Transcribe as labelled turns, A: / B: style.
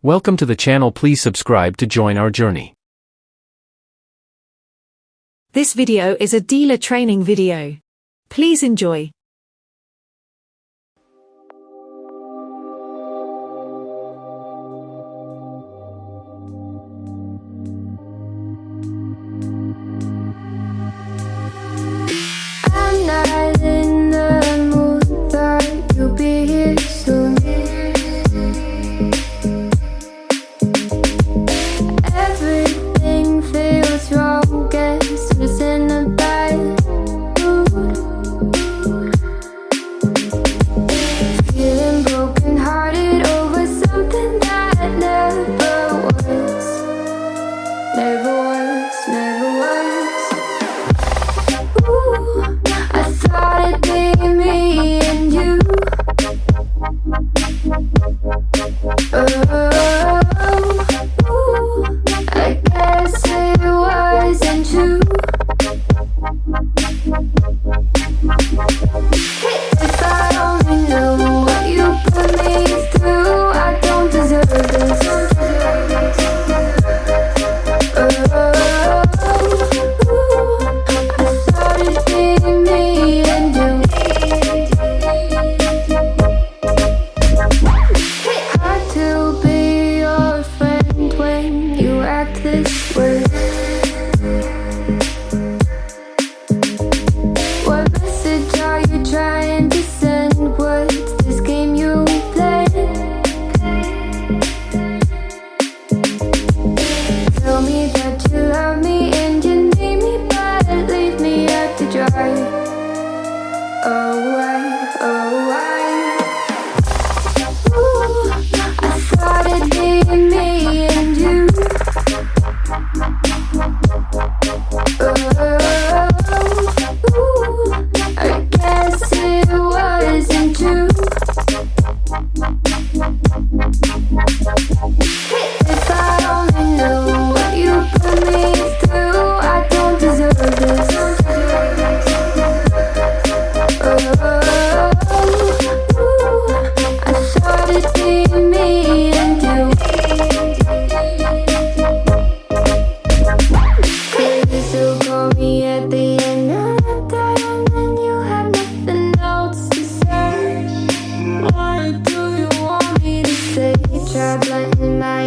A: Welcome to the channel. Please subscribe to join our journey.
B: This video is a dealer training video. Please enjoy.
C: I'm not in the mood, but you'll be here soon. Everything feels wrong, guess who's in a bad mood. Feeling broken hearted over something that never was. Never was, never was. Ooh, I thought it'd be me and you. Ooh, I guess it wasn't true. If I only knew what you put me through, I don't deserve this. I thought it'd be me and you. Hard to be your friend when you act this way. What message are you trying to send? What's this game you play? Tell me that you love me and you need me, but leave me out to dry. Oh, why? Ooh, I thought it'd be me and you. Ooh, I guess it wasn't true. If I only knew what you put me through, I don't deserve this. I thought it'd be me and you. Could you still call me at the end of the day and you have nothing else to say? What do you want me to say? Try blending my